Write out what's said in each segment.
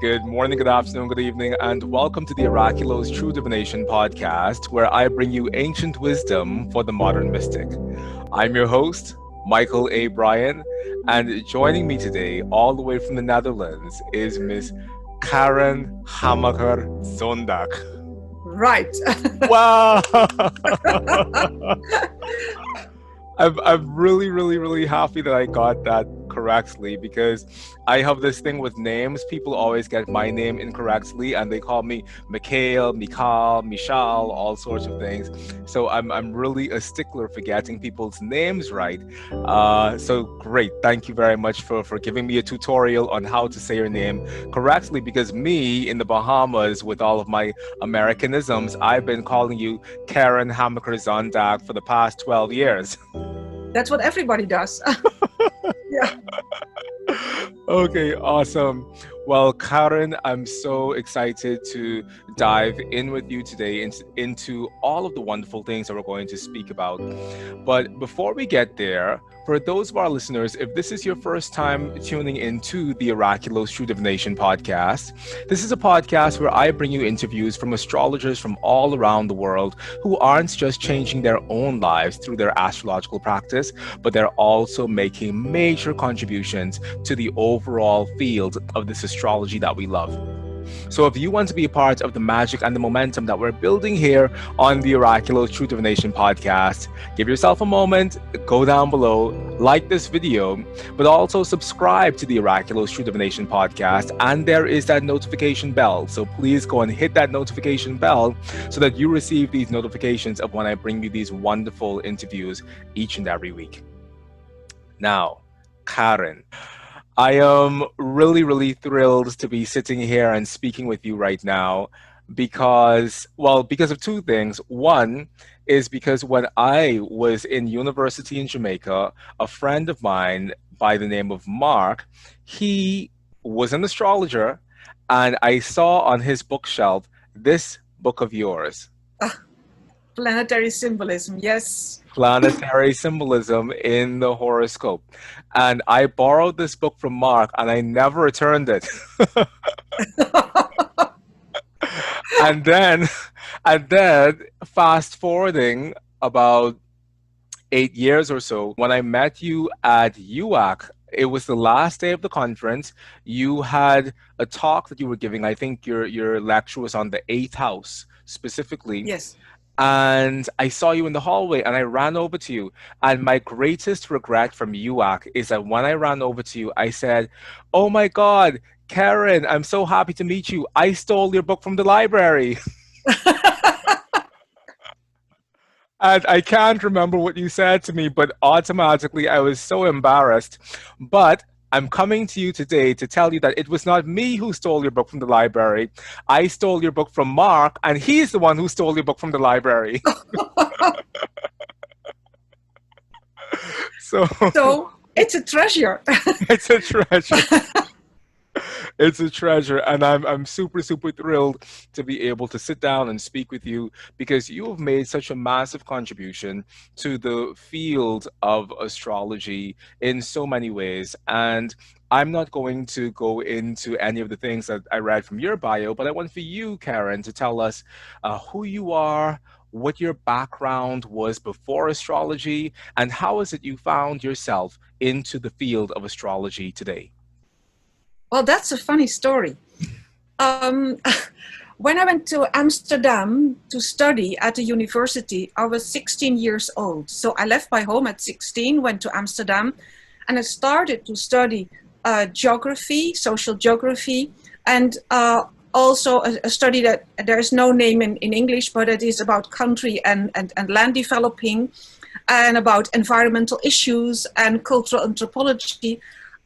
Good morning, good afternoon, good evening, and welcome to the Oraculo's True Divination podcast, where I bring you ancient wisdom for the modern mystic. I'm your host, Mychal A. Bryan, and joining me today, all the way from the Netherlands, is Miss Karen Hamaker Zondag. Right. Wow! I'm really happy that I got that correctly, because I have this thing with names. People always get my name incorrectly and they call me Mychal, Mychal, all sorts of things. So I'm really a stickler for getting people's names right. So great. Thank you very much for giving me a tutorial on how to say your name correctly, because me in the Bahamas with all of my Americanisms, I've been calling you Karen Hamaker Zondag for the past 12 years. That's what everybody does. Yeah. Okay, awesome. Well, Karen, I'm so excited to dive in with you today into all of the wonderful things that we're going to speak about. But before we get there, for those of our listeners, if this is your first time tuning into the Oraculo's True Divination podcast, this is a podcast where I bring you interviews from astrologers from all around the world who aren't just changing their own lives through their astrological practice, but they're also making major contributions to the overall field of this astrology that we love. So if you want to be a part of the magic and the momentum that we're building here on the Oraculo's True Divination podcast, give yourself a moment, go down below, like this video, but also subscribe to the Oraculo's True Divination podcast. And there is that notification bell. So please go and hit that notification bell so that you receive these notifications of when I bring you these wonderful interviews each and every week. Now, Karen, I am really thrilled to be sitting here and speaking with you right now because of two things. One is because when I was in university in Jamaica, a friend of mine by the name of Mark, he was an astrologer, and I saw on his bookshelf this book of yours. Planetary symbolism, yes. Planetary symbolism in the horoscope. And I borrowed this book from Mark and I never returned it. and then fast forwarding about 8 years or so, when I met you at UAC, it was the last day of the conference. You had a talk that you were giving. I think your lecture was on the 8th house specifically. Yes. And I saw you in the hallway and I ran over to you. And my greatest regret from UAC is that when I ran over to you, I said, "Oh my God, Karen, I'm so happy to meet you. I stole your book from the library." And I can't remember what you said to me, but automatically I was so embarrassed. But I'm coming to you today to tell you that it was not me who stole your book from the library. I stole your book from Mark, and he's the one who stole your book from the library. So it's a treasure. It's a treasure. It's a treasure, and I'm super thrilled to be able to sit down and speak with you, because you have made such a massive contribution to the field of astrology in so many ways. And I'm not going to go into any of the things that I read from your bio, but I want for you, Karen, to tell us who you are, what your background was before astrology, and how is it you found yourself into the field of astrology today? Well, that's a funny story. When I went to Amsterdam to study at a university, I was 16 years old. So I left my home at 16, went to Amsterdam, and I started to study geography, social geography, and also a study that there is no name in English, but it is about country and land developing, and about environmental issues and cultural anthropology.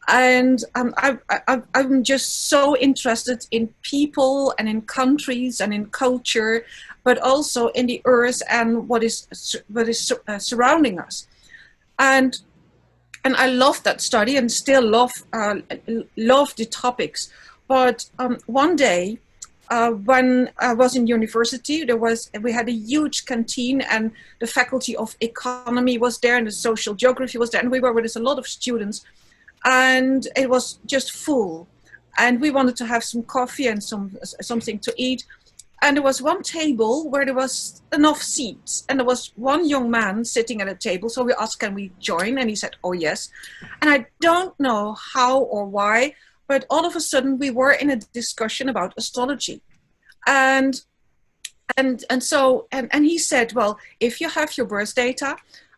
And I'm just so interested in people and in countries and in culture, but also in the earth and what is surrounding us. And I love that study and still love the topics. But one day, when I was in university, we had a huge canteen, and the faculty of economy was there, and the social geography was there, and we were with a lot of students. And it was just full. And we wanted to have some coffee and something to eat. And there was one table where there was enough seats. And there was one young man sitting at a table. So we asked, can we join? And he said, oh, yes. And I don't know how or why, but all of a sudden we were in a discussion about astrology. And he said, well, if you have your birth data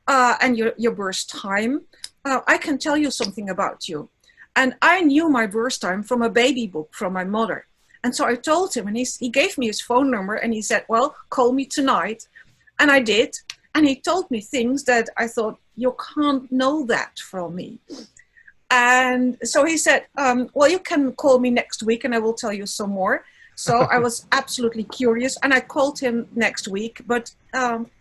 and your birth time, I can tell you something about you. And I knew my birth time from a baby book from my mother. And so I told him, and he gave me his phone number, and he said, well, call me tonight. And I did. And he told me things that I thought, you can't know that from me. And so he said, well, you can call me next week and I will tell you some more. So I was absolutely curious, and I called him next week, but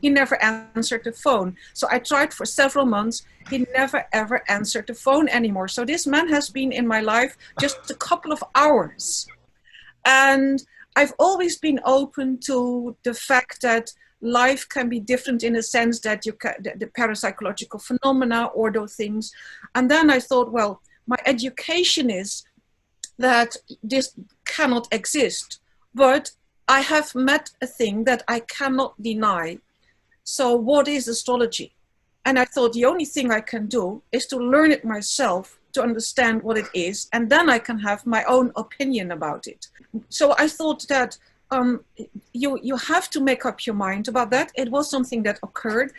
he never answered the phone. So I tried for several months. He never, ever answered the phone anymore. So this man has been in my life just a couple of hours. And I've always been open to the fact that life can be different in a sense that the parapsychological phenomena or those things. And then I thought, well, my education is that this cannot exist, but I have met a thing that I cannot deny. So what is astrology? And I thought the only thing I can do is to learn it myself, to understand what it is, and then I can have my own opinion about it. So I thought that you have to make up your mind about that. It was something that occurred,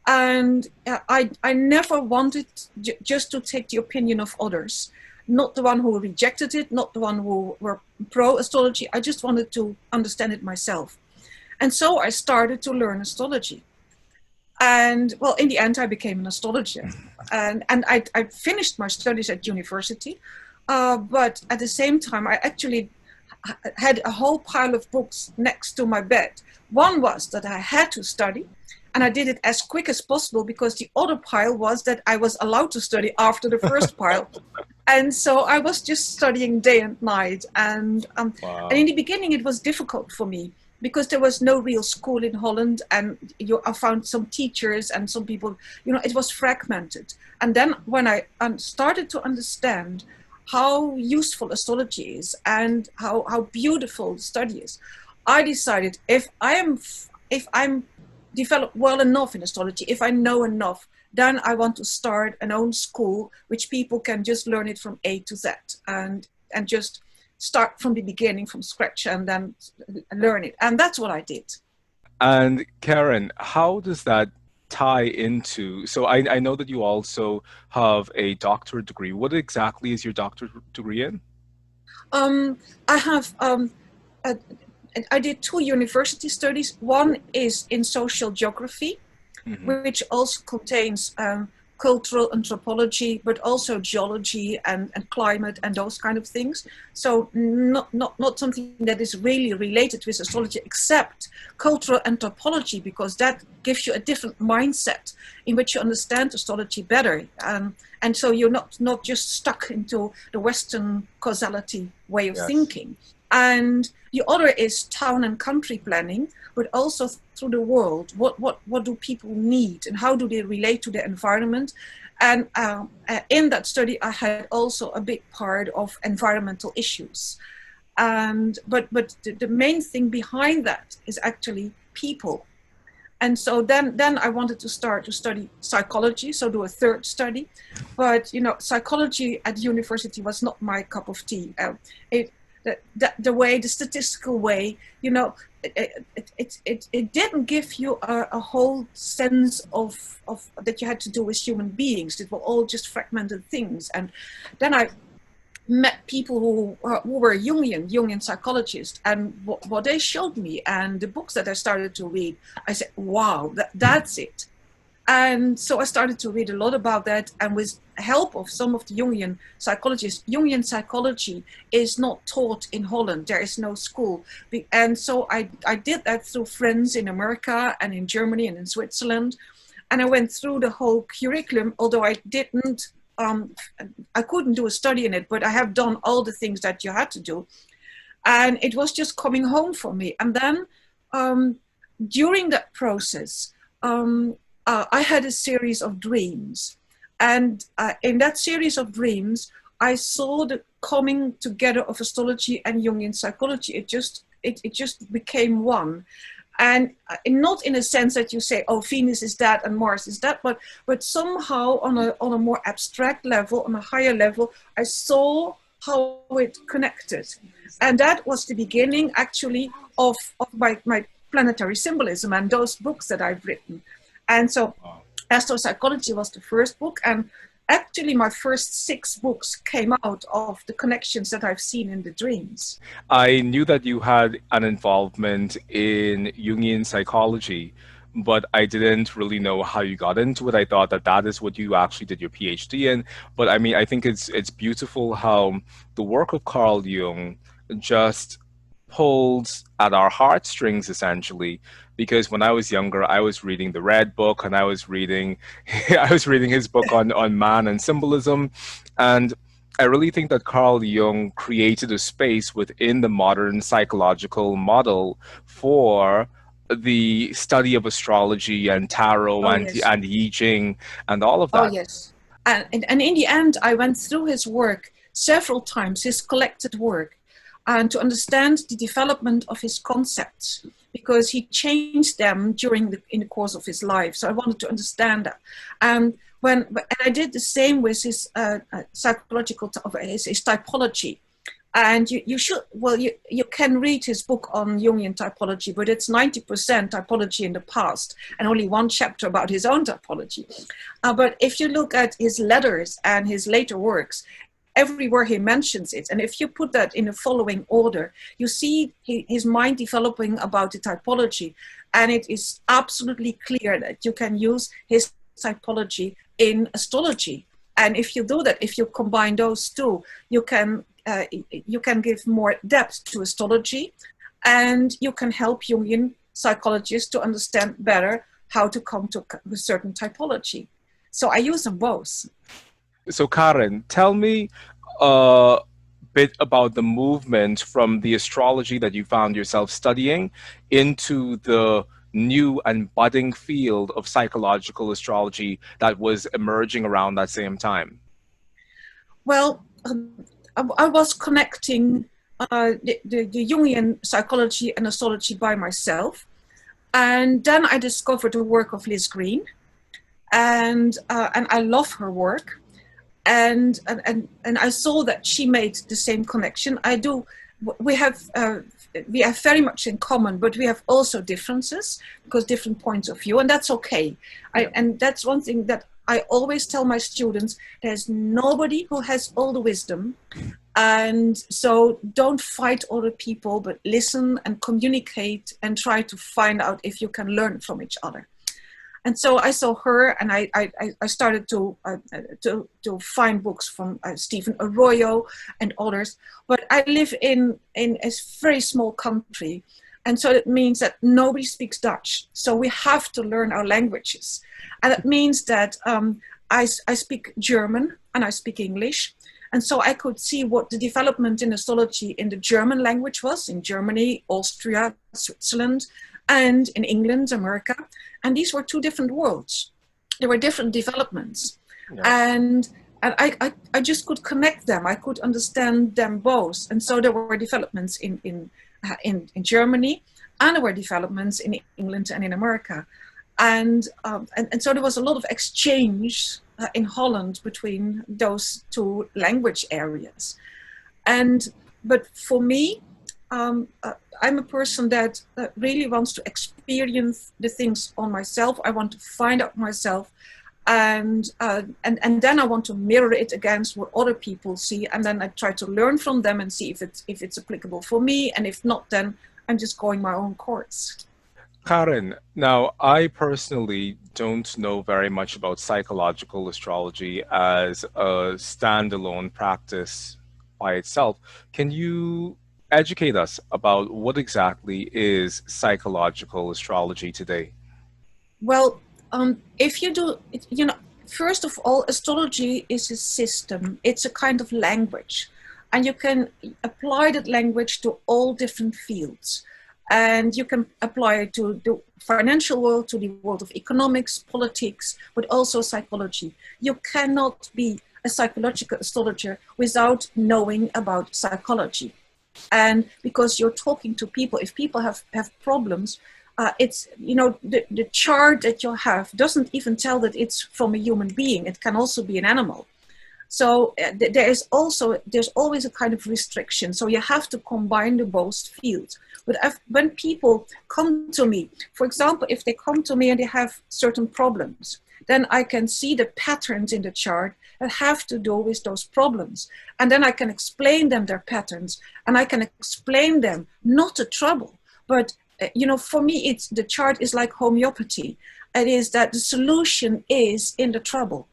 and I never wanted just to take the opinion of others. Not the one who rejected it, not the one who were pro-astrology. I just wanted to understand it myself. And so I started to learn astrology. And well, in the end, I became an astrologer. And I finished my studies at university. But at the same time, I actually had a whole pile of books next to my bed. One was that I had to study. And I did it as quick as possible because the other pile was that I was allowed to study after the first pile. And so I was just studying day and night. And Wow. and in the beginning, it was difficult for me because there was no real school in Holland. And I found some teachers and some people, it was fragmented. And then when I started to understand how useful astrology is and how beautiful the study is, I decided if I'm developed well enough in astrology, if I know enough, then I want to start an own school which people can just learn it from A to Z and just start from the beginning, from scratch, and then learn it. And that's what I did. And Karen, how does that tie into, so I know that you also have a doctorate degree. What exactly is your doctorate degree in? I have I did 2 university studies. One is in social geography, which also contains cultural anthropology, but also geology and climate and those kind of things. So not something that is really related with astrology, except cultural anthropology, because that gives you a different mindset in which you understand astrology better. And so you're not just stuck into the Western causality way of thinking. And the other is town and country planning, but also through the world. What do people need and how do they relate to the environment? And in that study, I had also a big part of environmental issues. But the main thing behind that is actually people. And so then I wanted to start to study psychology, so do a third study. But psychology at university was not my cup of tea. The statistical way, it didn't give you a whole sense of that you had to do with human beings. It were all just fragmented things. And then I met people who were Jungian psychologists, and what they showed me and the books that I started to read, I said, wow, that's it. And so I started to read a lot about that, and with help of some of the Jungian psychologists. Jungian psychology is not taught in Holland. There is no school. And so I did that through friends in America and in Germany and in Switzerland. And I went through the whole curriculum, although I couldn't do a study in it, but I have done all the things that you had to do. And it was just coming home for me. And then during that process, I had a series of dreams. And in that series of dreams, I saw the coming together of astrology and Jungian psychology. It just became one. And not in a sense that you say, oh, Venus is that and Mars is that, but somehow on a more abstract level, on a higher level, I saw how it connected. And that was the beginning, actually, of my planetary symbolism and those books that I've written. And so Astropsychology was the first book, and actually my first 6 books came out of the connections that I've seen in the dreams. I knew that you had an involvement in Jungian psychology, but I didn't really know how you got into it. I thought that that is what you actually did your PhD in. But I mean, I think it's beautiful how the work of Carl Jung just pulls at our heartstrings, essentially. Because when I was younger, I was reading the Red Book, and I was reading I was reading his book on man and symbolism. And I really think that Carl Jung created a space within the modern psychological model for the study of astrology and tarot Oh, and yes. and I Ching and all of Oh, that. yes. And in the end, I went through his work several times, his collected work, and to understand the development of his concepts, because he changed them in the course of his life. So I wanted to understand that. And I did the same with his psychological, his typology. And you can read his book on Jungian typology, but it's 90% typology in the past and only 1 chapter about his own typology. But if you look at his letters and his later works, everywhere he mentions it, and if you put that in the following order, you see his mind developing about the typology, and it is absolutely clear that you can use his typology in astrology. And if you do that, if you combine those two, you can give more depth to astrology, and you can help Jungian psychologists to understand better how to come to a certain typology. So I use them both. So Karen, tell me a bit about the movement from the astrology that you found yourself studying into the new and budding field of psychological astrology that was emerging around that same time. Well, I was connecting the Jungian psychology and astrology by myself. And then I discovered the work of Liz Green, and I love her work. And I saw that she made the same connection. I do. We have very much in common, but we have also differences, because different points of view, and that's okay. And that's one thing that I always tell my students: there's nobody who has all the wisdom, and so don't fight other people, but listen and communicate and try to find out if you can learn from each other. And so I saw her, and I started to find books from Stephen Arroyo and others. But I live in a very small country, and so it means that nobody speaks Dutch. So we have to learn our languages, and it means that I speak German and I speak English. And so I could see what the development in astrology in the German language was, in Germany, Austria, Switzerland, and in England, America. And these were 2 different worlds. There were different developments. Yeah. And I just could connect them. I could understand them both. And so there were developments in Germany, and there were developments in England and in America. And so there was a lot of exchange in Holland between those 2 language areas. But for me, I'm a person that really wants to experience the things on myself. I want to find out myself, and then I want to mirror it against what other people see, and then I try to learn from them and see if it's applicable for me, and if not, then I'm just going my own course. Karen, now I personally don't know very much about psychological astrology as a standalone practice by itself. Can you educate us about what exactly is psychological astrology today? Well, if you do, first of all, astrology is a system. It's a kind of language, and you can apply that language to all different fields. And you can apply it to the financial world, to the world of economics, politics, but also psychology. You cannot be a psychological astrologer without knowing about psychology. And because you're talking to people, if people have problems, it's, the chart that you have doesn't even tell that it's from a human being. It can also be an animal. So there's always a kind of restriction. So you have to combine the both fields. But when people come to me, for example, if they come to me and they have certain problems, then I can see the patterns in the chart that have to do with those problems. And then I can explain them their patterns, and I can explain them not the trouble, but for me, the chart is like homeopathy. It is that the solution is in the trouble.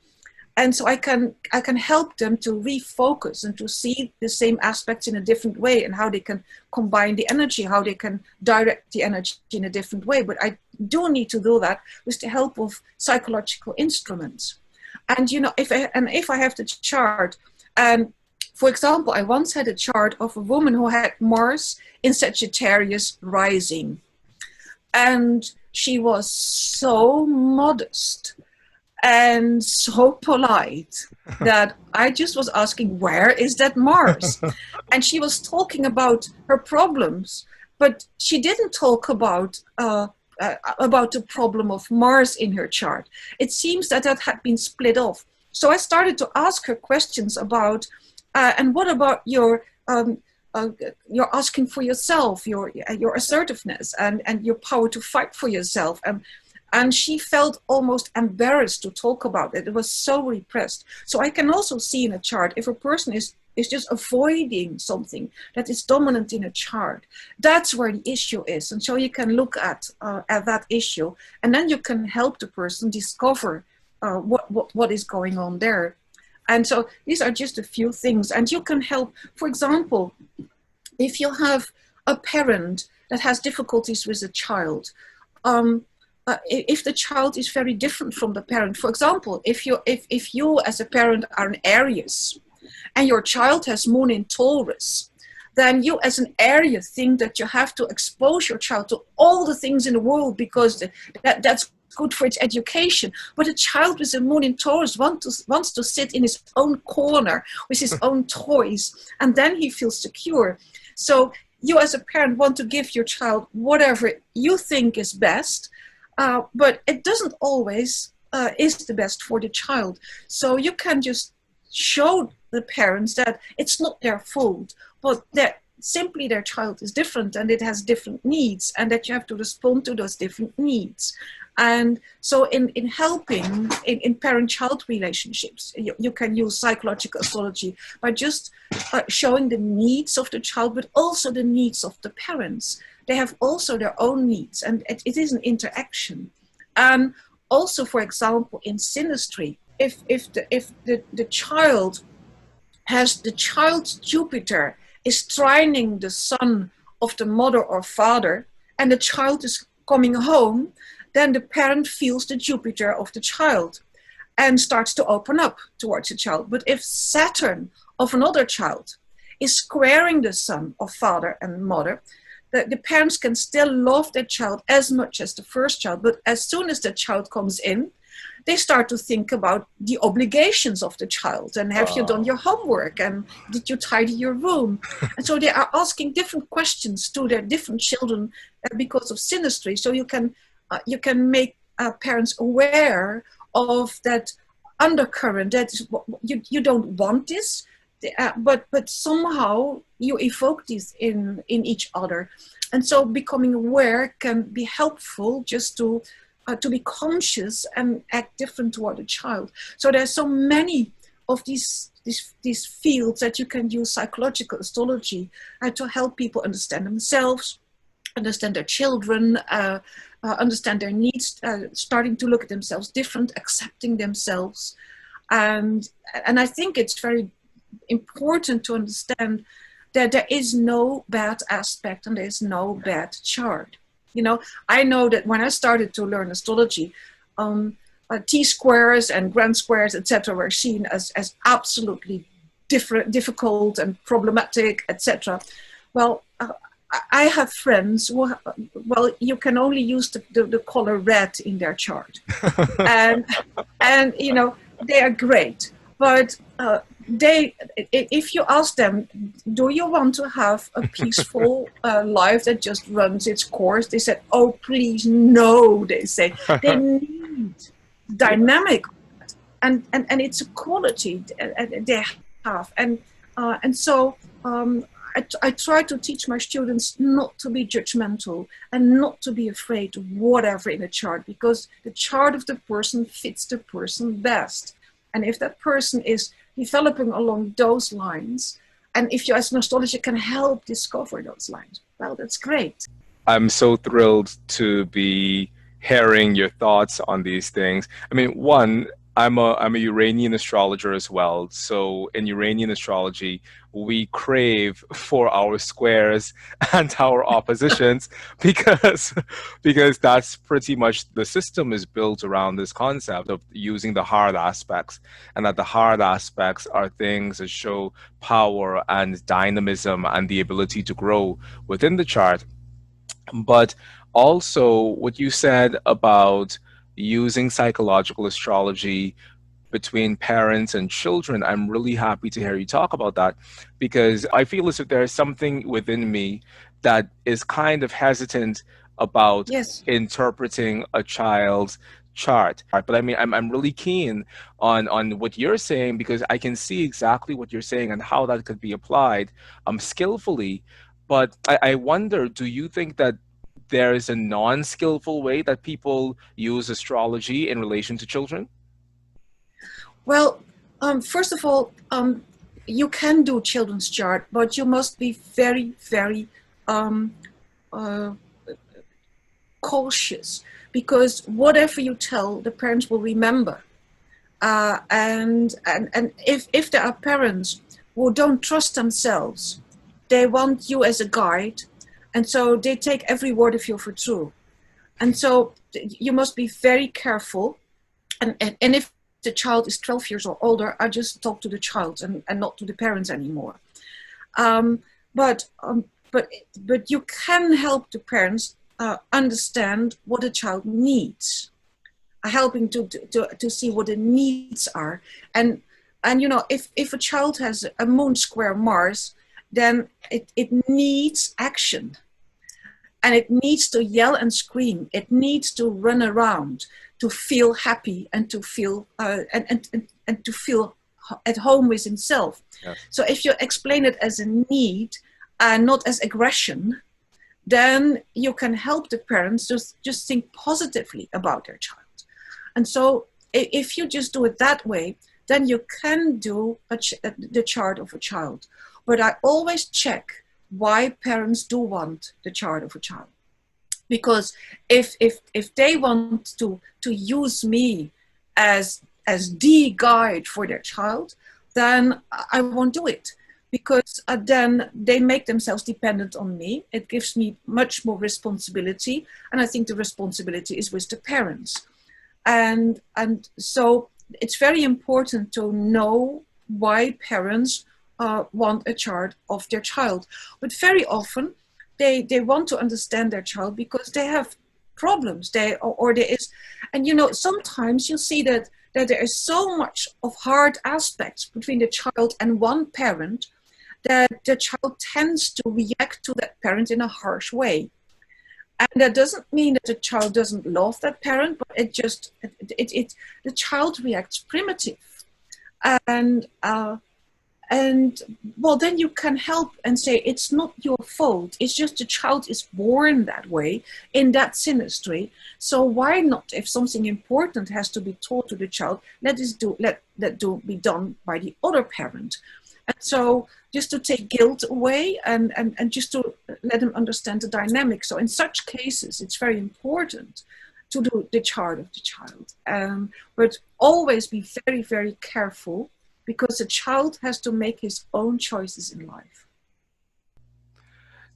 And so I can help them to refocus and to see the same aspects in a different way, and how they can combine the energy, how they can direct the energy in a different way. But I do need to do that with the help of psychological instruments. And if I have the chart, and for example, I once had a chart of a woman who had Mars in Sagittarius rising, and she was so modest and so polite that I just was asking, where is that Mars? And she was talking about her problems, but she didn't talk about the problem of Mars in her chart. It seems that had been split off. So I started to ask her questions about, and what about you're asking for yourself, your assertiveness and your power to fight for yourself. And she felt almost embarrassed to talk about it. It was so repressed. So I can also see in a chart, if a person is just avoiding something that is dominant in a chart, that's where the issue is. And so you can look at that issue, and then you can help the person discover what is going on there. And so these are just a few things. And you can help, for example, if you have a parent that has difficulties with a child, if the child is very different from the parent, for example, if you as a parent are an Aries and your child has moon in Taurus, then you as an Aries think that you have to expose your child to all the things in the world because that's good for its education. But a child with a moon in Taurus wants to sit in his own corner with his own toys, and then he feels secure. So you as a parent want to give your child whatever you think is best, but it doesn't always is the best for the child. So you can just show the parents that it's not their fault, but that simply their child is different and it has different needs, and that you have to respond to those different needs. And so in helping in parent-child relationships, you can use psychological astrology by just showing the needs of the child, but also the needs of the parents. They have also their own needs, and it is an interaction. And also, for example, in synastry, if the child has the child's Jupiter is trining the sun of the mother or father, and the child is coming home, then the parent feels the Jupiter of the child and starts to open up towards the child. But if Saturn of another child is squaring the sun of father and mother, the parents can still love their child as much as the first child. But as soon as the child comes in, they start to think about the obligations of the child. And have you done your homework? And did you tidy your room? And so they are asking different questions to their different children because of synastry. So you can make parents aware of that undercurrent, that you don't want this, but somehow you evoke this in each other. And so becoming aware can be helpful just to be conscious and act different toward a child. So there's so many of these fields that you can use psychological astrology to help people understand themselves, understand their children, understand their needs, starting to look at themselves different, accepting themselves. And I think it's very important to understand that there is no bad aspect and there is no bad chart. I know that when I started to learn astrology, T-squares and grand squares, etc., were seen as absolutely difficult and problematic, etc. Well, I have friends who, you can only use the color red in their chart. and they are great. But if you ask them, do you want to have a peaceful life that just runs its course? They said, oh, please, no, they say. They need dynamic, and it's a quality they have. And so I try to teach my students not to be judgmental and not to be afraid of whatever in a chart, because the chart of the person fits the person best. And if that person is developing along those lines, and if you as an astrologer can help discover those lines, well, that's great. I'm so thrilled to be hearing your thoughts on these things. I mean, one, I'm a Uranian astrologer as well. So in Uranian astrology, we crave for our squares and our oppositions because that's pretty much the system is built around this concept of using the hard aspects, and that the hard aspects are things that show power and dynamism and the ability to grow within the chart. But also, what you said about using psychological astrology between parents and children, I'm really happy to hear you talk about that, because I feel as if there's something within me that is kind of hesitant about Yes. interpreting a child's chart. But I mean, I'm really keen on what you're saying, because I can see exactly what you're saying and how that could be applied skillfully. But I wonder, do you think that there is a non-skillful way that people use astrology in relation to children? Well, first of all, you can do children's chart, but you must be very, very uh, cautious, because whatever you tell, the parents will remember. And if there are parents who don't trust themselves, they want you as a guide, and so they take every word of you for true. And so you must be very careful. And if the child is 12 years or older, I just talk to the child and not to the parents anymore. But you can help the parents understand what a child needs, helping to see what the needs are. And you know, if a child has a moon square Mars, then it needs action. And it needs to yell and scream. It needs to run around to feel happy and to feel and to feel at home with himself. Yes. So if you explain it as a need and not as aggression, then you can help the parents just think positively about their child. And so if you just do it that way, then you can do the chart of a child. But I always check why parents do want the chart of a child. Because if they want to use me as the guide for their child, then I won't do it. Because then they make themselves dependent on me. It gives me much more responsibility. And I think the responsibility is with the parents. And so it's very important to know why parents want a chart of their child. But very often they want to understand their child because they have problems. Or there is, and you know, sometimes you see that there is so much of hard aspects between the child and one parent that the child tends to react to that parent in a harsh way. And that doesn't mean that the child doesn't love that parent, but the child reacts primitive. And well, then you can help and say, it's not your fault. It's just the child is born that way, in that synastry. So why not, if something important has to be taught to the child, let that be done by the other parent. And so just to take guilt away and just to let them understand the dynamic. So in such cases, it's very important to do the chart of the child. But always be very, very careful, because the child has to make his own choices in life.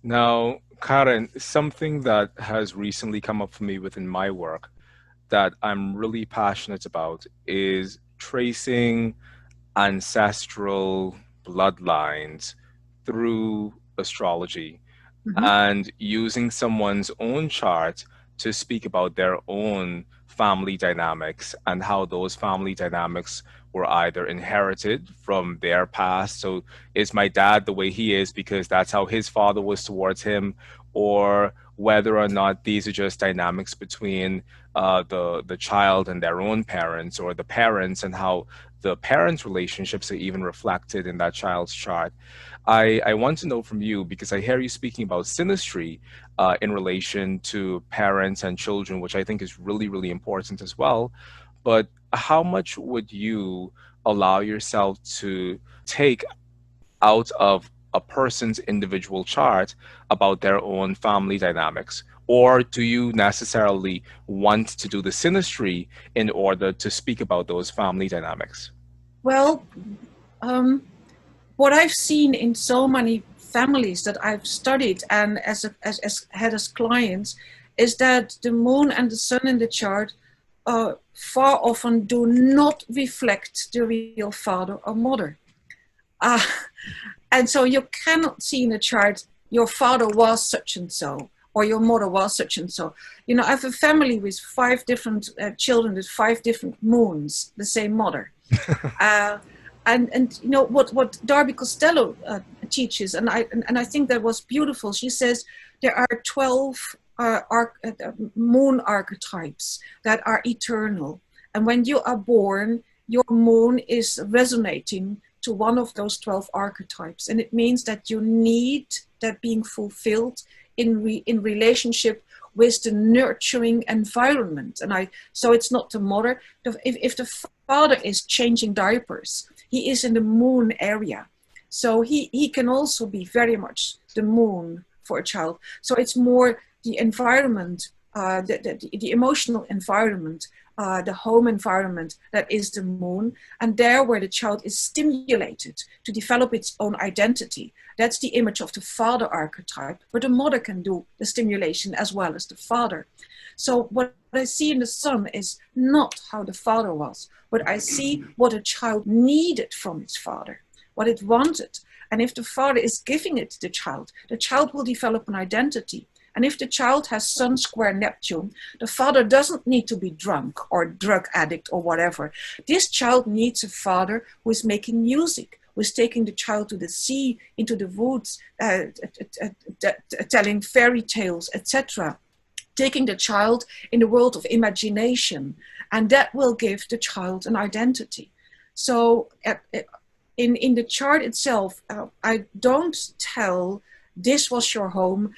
Now, Karen, something that has recently come up for me within my work that I'm really passionate about is tracing ancestral bloodlines through astrology, Mm-hmm. and using someone's own chart to speak about their own family dynamics and how those family dynamics were either inherited from their past. So is my dad the way he is because that's how his father was towards him, or whether or not these are just dynamics between the child and their own parents, or the parents and how the parents' relationships are even reflected in that child's chart. I want to know from you, because I hear you speaking about synastry in relation to parents and children, which I think is really, really important as well. But how much would you allow yourself to take out of a person's individual chart about their own family dynamics? Or do you necessarily want to do the synastry in order to speak about those family dynamics? Well, what I've seen in so many families that I've studied and as had as clients is that the moon and the sun in the chart far often do not reflect the real father or mother. And so you cannot see in a chart, your father was such and so, or your mother was such and so. You know, I have a family with 5 different children with 5 different moons, the same mother. And you know, what Darby Costello teaches, and I think that was beautiful. She says there are 12 moon archetypes that are eternal. And when you are born, your moon is resonating to one of those 12 archetypes. And it means that you need that being fulfilled in relationship with the nurturing environment. And so it's not the mother. If the father is changing diapers, he is in the moon area. So he can also be very much the moon for a child. So it's more the environment, the emotional environment, the home environment that is the moon, and there where the child is stimulated to develop its own identity. That's the image of the father archetype, but the mother can do the stimulation as well as the father. So what I see in the sun is not how the father was, but I see what a child needed from its father, what it wanted. And if the father is giving it to the child will develop an identity. And if the child has Sun square Neptune, the father doesn't need to be drunk or drug addict or whatever. This child needs a father who is making music, who is taking the child to the sea, into the woods, telling fairy tales, etc. Taking the child in the world of imagination. And that will give the child an identity. So in the chart itself, I don't tell this was your home,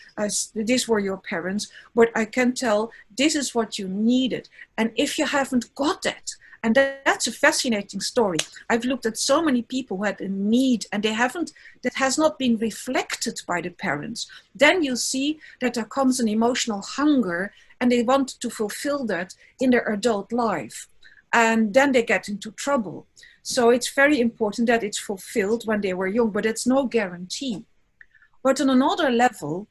these were your parents, but I can tell this is what you needed. And if you haven't got that, and that's a fascinating story. I've looked at so many people who had a need and that has not been reflected by the parents. Then you see that there comes an emotional hunger and they want to fulfill that in their adult life. And then they get into trouble. So it's very important that it's fulfilled when they were young, but it's no guarantee. But on another level,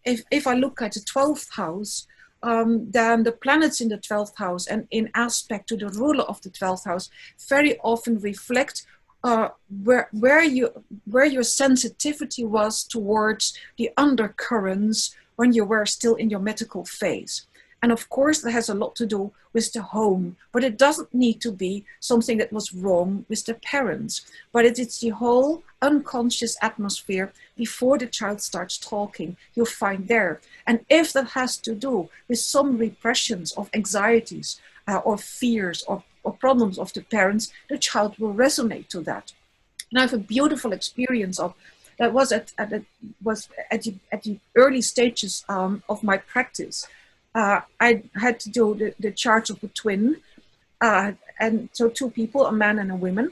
if I look at the 12th house, then the planets in the 12th house and in aspect to the ruler of the 12th house very often reflect where your sensitivity was towards the undercurrents when you were still in your mythical phase. And of course, that has a lot to do with the home, but it doesn't need to be something that was wrong with the parents, but it's the whole unconscious atmosphere before the child starts talking, you'll find there. And if that has to do with some repressions of anxieties or fears or problems of the parents, the child will resonate to that. And I have a beautiful experience of that was at the early stages of my practice. I had to do the chart of a twin, and so 2 people, a man and a woman,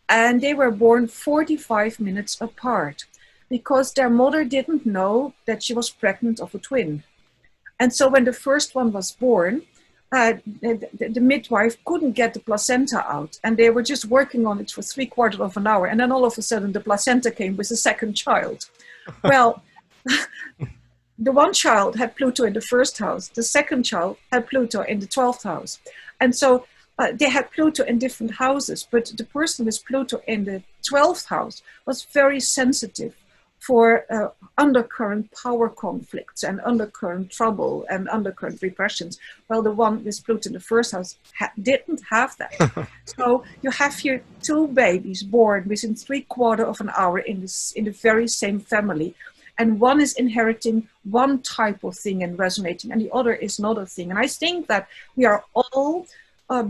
and they were born 45 minutes apart because their mother didn't know that she was pregnant of a twin. And so when the first one was born, the midwife couldn't get the placenta out, and they were just working on it for 3/4 of an hour, and then all of a sudden the placenta came with a second child. Well, the one child had Pluto in the 1st house, the second child had Pluto in the 12th house. And so they had Pluto in different houses, but the person with Pluto in the 12th house was very sensitive for undercurrent power conflicts and undercurrent trouble and undercurrent repressions. Well, the one with Pluto in the first house didn't have that. So you have here two babies born within 3/4 of an hour in the very same family. And one is inheriting one type of thing and resonating, and the other is another thing. And I think that we are all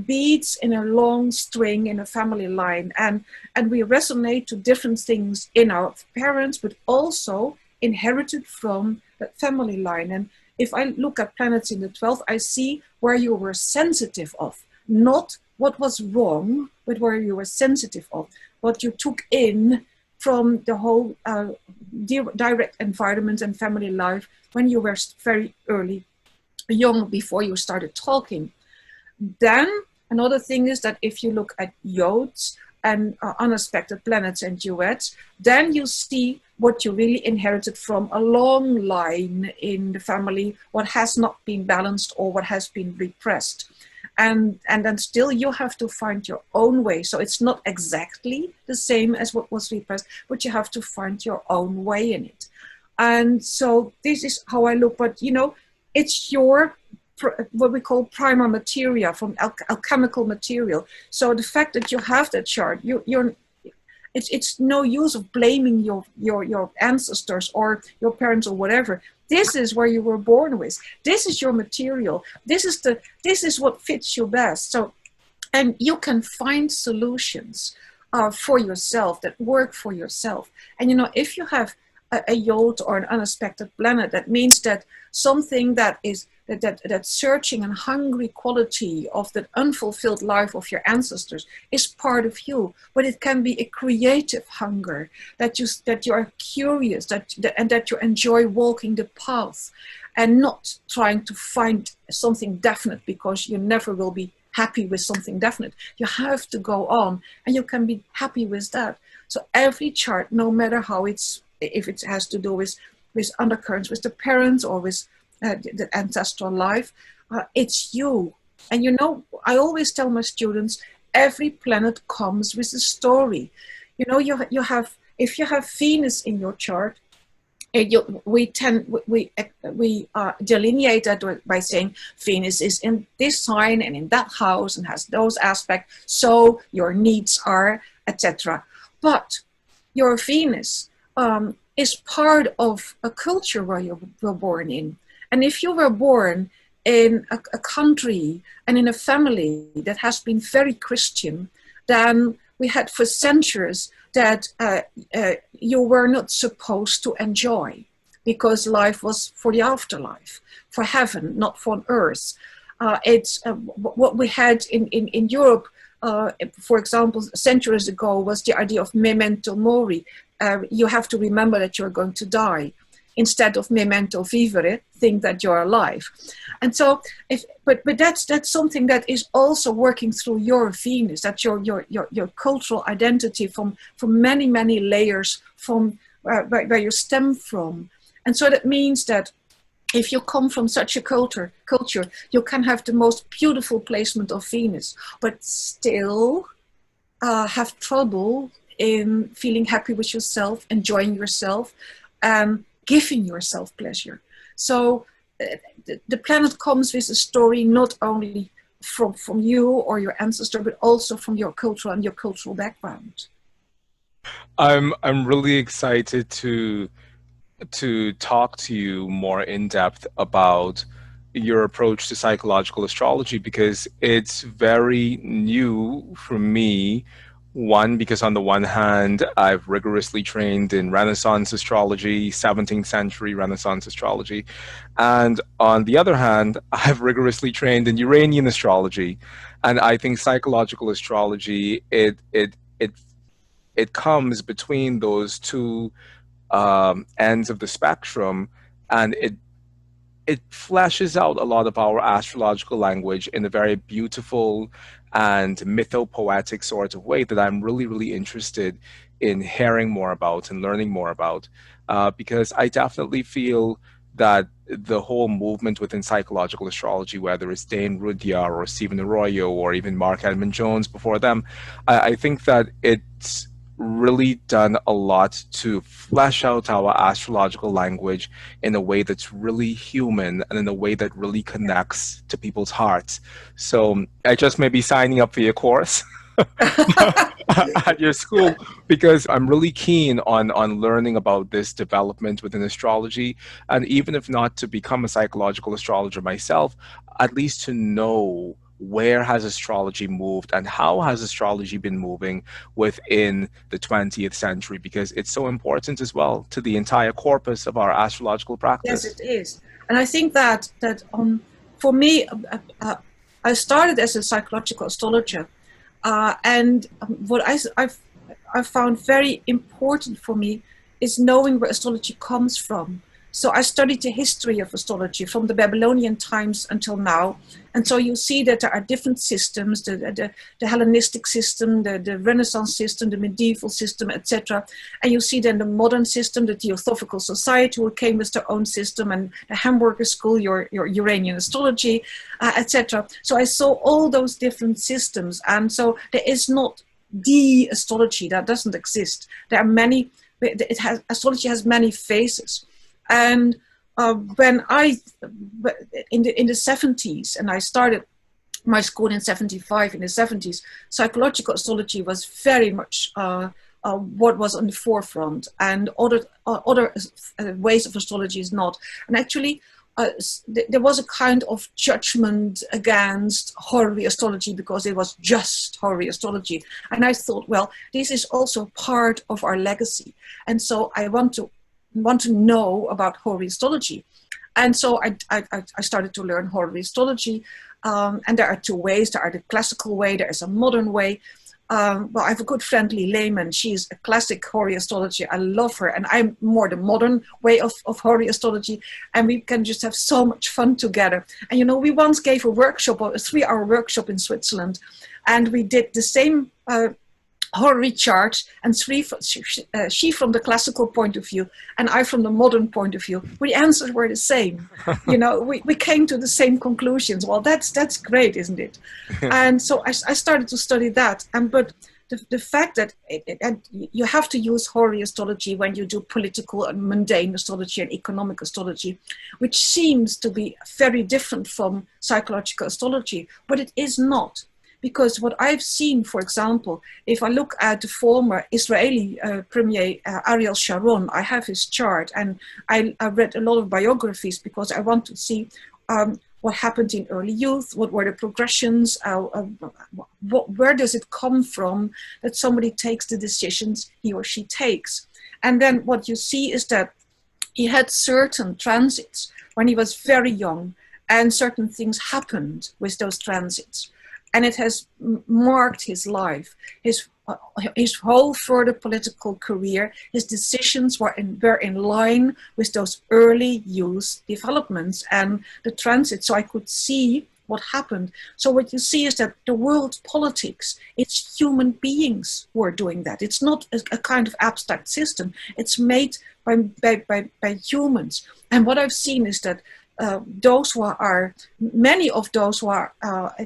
beads in a long string in a family line, and we resonate to different things in our parents, but also inherited from that family line. And if I look at planets in the 12th, I see where you were sensitive of, not what was wrong, but where you were sensitive of, what you took in from the whole direct environment and family life when you were very young, before you started talking. Then another thing is that if you look at yodes and unaspected planets and duets, then you see what you really inherited from a long line in the family, what has not been balanced or what has been repressed. And then still you have to find your own way. So it's not exactly the same as what was repressed, but you have to find your own way in it. And so this is how I look, but it's your what we call primer materia, from alchemical material. So the fact that you have that chart, it's no use of blaming your ancestors or your parents or whatever. This is where you were born with. This is your material. This is what fits you best. So, and you can find solutions for yourself that work for yourself. And if you have a yod or an unaspected planet, that means that something that is that searching and hungry quality of that unfulfilled life of your ancestors is part of you. But it can be a creative hunger, that you are curious, and that you enjoy walking the path and not trying to find something definite, because you never will be happy with something definite. You have to go on, and you can be happy with that. So every chart, no matter how if it has to do with undercurrents, with the parents or with the ancestral life, it's you. And I always tell my students, every planet comes with a story. You have, if you have Venus in your chart, we delineate that by saying Venus is in this sign and in that house and has those aspects, so your needs are, etc. But your Venus is part of a culture where you were born in. And if you were born in a country and in a family that has been very Christian, then we had for centuries that you were not supposed to enjoy, because life was for the afterlife, for heaven, not for earth. It's what we had in Europe, for example, centuries ago, was the idea of memento mori. You have to remember that you're going to die, instead of memento vivere, think that you're alive. And so, but that's something that is also working through your Venus, that's your cultural identity from many layers from where you stem from. And so that means that if you come from such a culture, you can have the most beautiful placement of Venus, but still have trouble in feeling happy with yourself, enjoying yourself, giving yourself pleasure. So the planet comes with a story, not only from you or your ancestor, but also from your cultural and your cultural background. I'm really excited to talk to you more in depth about your approach to psychological astrology, because it's very new for me. One, because on the one hand, I've rigorously trained in Renaissance astrology, 17th century Renaissance astrology. And on the other hand, I've rigorously trained in Uranian astrology. And I think psychological astrology, it comes between those two ends of the spectrum, and it fleshes out a lot of our astrological language in a very beautiful and mythopoetic sort of way that I'm really interested in hearing more about and learning more about, because I definitely feel that the whole movement within psychological astrology, whether it's Dane Rudyard or Stephen Arroyo or even Mark Edmund Jones before them, I think that it's really done a lot to flesh out our astrological language in a way that's really human and in a way that really connects to people's hearts. So I just may be signing up for your course at your school because I'm really keen on learning about this development within astrology, and even if not to become a psychological astrologer myself, at least to know where has astrology moved and how has astrology been moving within the 20th century, because it's so important as well to the entire corpus of our astrological Yes, practice. it is. And I think that for me, I started as a psychological astrologer, and what I found very important for me is knowing where astrology comes from. So I studied the history of astrology from the Babylonian times until now. And so you see that there are different systems, the Hellenistic system, the Renaissance system, the medieval system, etc. And you see then the modern system, the Theosophical Society, who came with their own system, and the Hamburger School, your Uranian astrology, etc. So I saw all those different systems. And so there is not the astrology, that doesn't exist. There are many, astrology has many phases. And when in the 70s, and I started my school in 75, in the 70s, psychological astrology was very much what was on the forefront, and other ways of astrology is not. And actually, there was a kind of judgment against horary astrology because it was just horary astrology. And I thought, well, this is also part of our legacy. And so I want to know about horary astrology. And so I started to learn horary astrology. And there are two ways. There are the classical way, there is a modern way. Well, I have a good friend, Lee Lehman. She's a classic horary astrology. I love her. And I'm more the modern way of horary astrology. And we can just have so much fun together. And, you know, we once gave a workshop, a 3-hour workshop in Switzerland. And we did the same horary chart, and she from the classical point of view and I from the modern point of view. The answers were the same. You know, we came to the same conclusions. Well, that's great, isn't it? And so I started to study that. But the fact that and you have to use horary astrology when you do political and mundane astrology and economic astrology, which seems to be very different from psychological astrology, but it is not. Because what I've seen, for example, if I look at the former Israeli Premier Ariel Sharon, I have his chart, and I read a lot of biographies because I want to see what happened in early youth, what were the progressions, where does it come from that somebody takes the decisions he or she takes. And then what you see is that he had certain transits when he was very young, and certain things happened with those transits. And it has marked his life, his whole further political career. His decisions were in line with those early youth developments and the transit. So I could see what happened. So what you see is that the world politics, it's human beings who are doing that. It's not a kind of abstract system. It's made by humans. And what I've seen is that many of those who are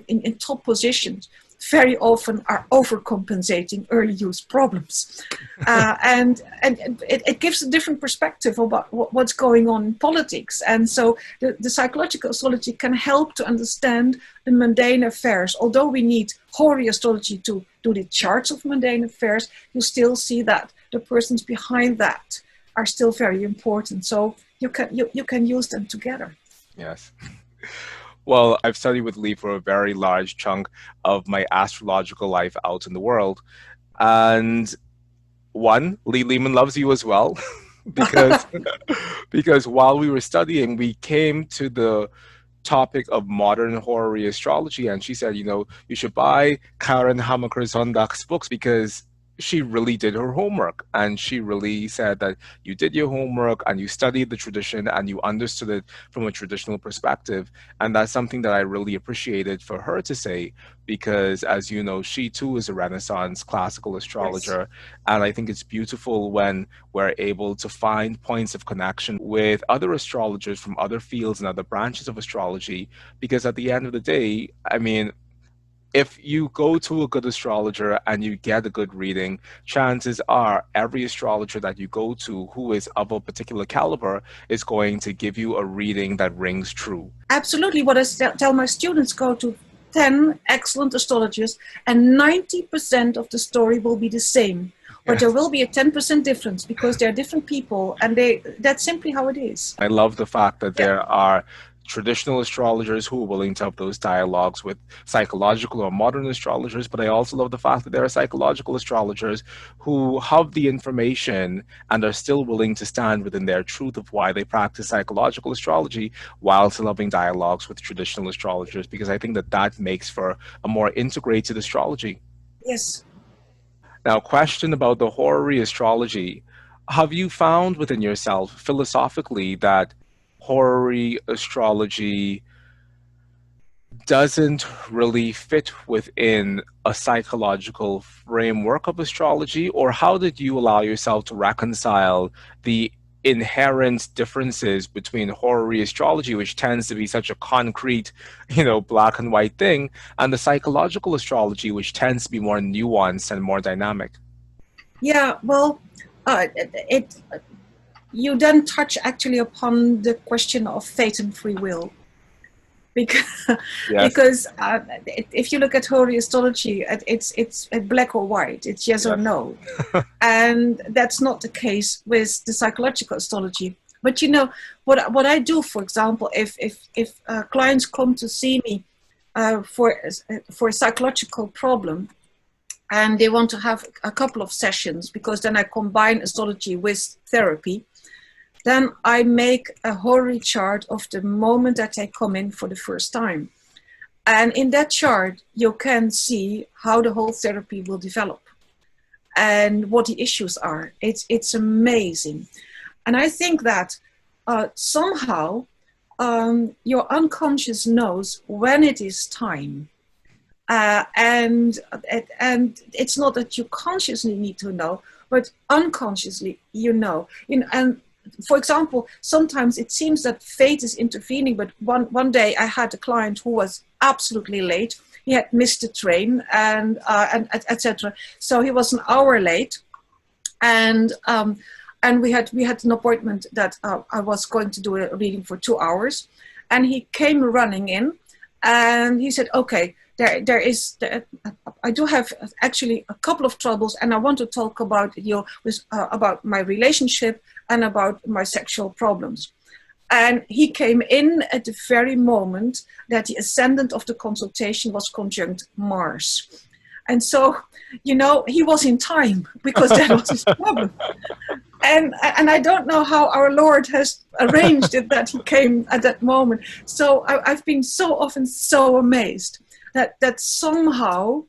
in top positions very often are overcompensating early youth problems. And it gives a different perspective about what's going on in politics. And so the psychological astrology can help to understand the mundane affairs. Although we need horary astrology to do the charts of mundane affairs, you still see that the persons behind that are still very important. So you can use them together. Yes. Well, I've studied with Lee for a very large chunk of my astrological life out in the world. And one, Lee Lehman loves you as well, because because while we were studying, we came to the topic of modern horary astrology, and she said, you know, you should buy Karen Hamaker Zondag's books because she really did her homework, and she really said that you did your homework and you studied the tradition and you understood it from a traditional perspective. And that's something that I really appreciated for her to say, because as you know, she too is a Renaissance classical astrologer. Yes. And I think it's beautiful when we're able to find points of connection with other astrologers from other fields and other branches of astrology, because at the end of the day, I mean, if you go to a good astrologer and you get a good reading, chances are every astrologer that you go to who is of a particular caliber is going to give you a reading that rings true. Absolutely. What I tell my students, go to 10 excellent astrologers and 90% of the story will be the same. But there will be a 10% difference because they're different people, and that's simply how it is. I love the fact that there are traditional astrologers who are willing to have those dialogues with psychological or modern astrologers, but I also love the fact that there are psychological astrologers who have the information and are still willing to stand within their truth of why they practice psychological astrology while still having dialogues with traditional astrologers, because I think that that makes for a more integrated astrology. Yes. Now, question about the horary astrology. Have you found within yourself philosophically that horary astrology doesn't really fit within a psychological framework of astrology? Or how did you allow yourself to reconcile the inherent differences between horary astrology, which tends to be such a concrete, black and white thing, and the psychological astrology, which tends to be more nuanced and more dynamic? Yeah, well, you then touch actually upon the question of fate and free will. Because if you look at horary astrology, it's black or white, it's yes or no. And that's not the case with the psychological astrology. But what I do, for example, if clients come to see me for a psychological problem, and they want to have a couple of sessions, because then I combine astrology with therapy, then I make a horary chart of the moment that they come in for the first time. And in that chart, you can see how the whole therapy will develop and what the issues are. It's amazing. And I think that somehow your unconscious knows when it is time. And it's not that you consciously need to know, but unconsciously and for example, sometimes it seems that fate is intervening, but one day I had a client who was absolutely late. He had missed the train and etc. So he was an hour late, and we had an appointment that I was going to do a reading for 2 hours, and he came running in, and he said, "Okay, I do have actually a couple of troubles, and I want to talk about about my relationship and about my sexual problems." And he came in at the very moment that the ascendant of the consultation was conjunct Mars. And so, he was in time, because that was his problem. And I don't know how our Lord has arranged it that he came at that moment. So I've been so often so amazed that somehow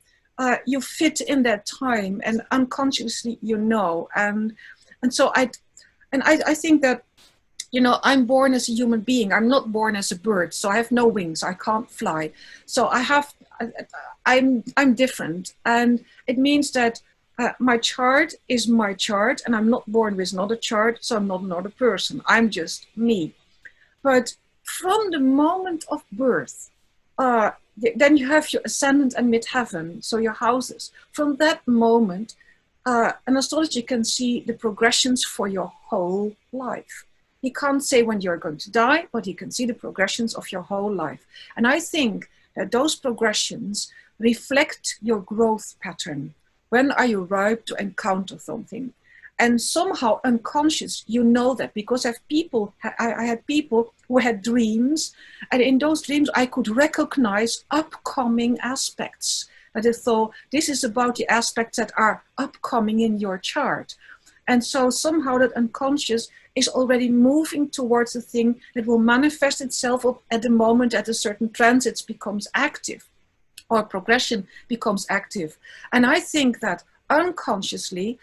you fit in that time, and unconsciously and so I think that I'm born as a human being. I'm not born as a bird, so I have no wings. I can't fly. So I'm different, and it means that my chart is my chart, and I'm not born with another chart, so I'm not another person. I'm just me. But from the moment of birth, then you have your ascendant and midheaven, so your houses. From that moment, an astrologer can see the progressions for your whole life. He can't say when you're going to die, but he can see the progressions of your whole life. And I think that those progressions reflect your growth pattern. When are you ripe to encounter something? And somehow unconscious, that, because I had people who had dreams, and in those dreams I could recognize upcoming aspects. And I thought, this is about the aspects that are upcoming in your chart. And so somehow that unconscious is already moving towards the thing that will manifest itself up at the moment that a certain transit becomes active, or progression becomes active. And I think that unconsciously,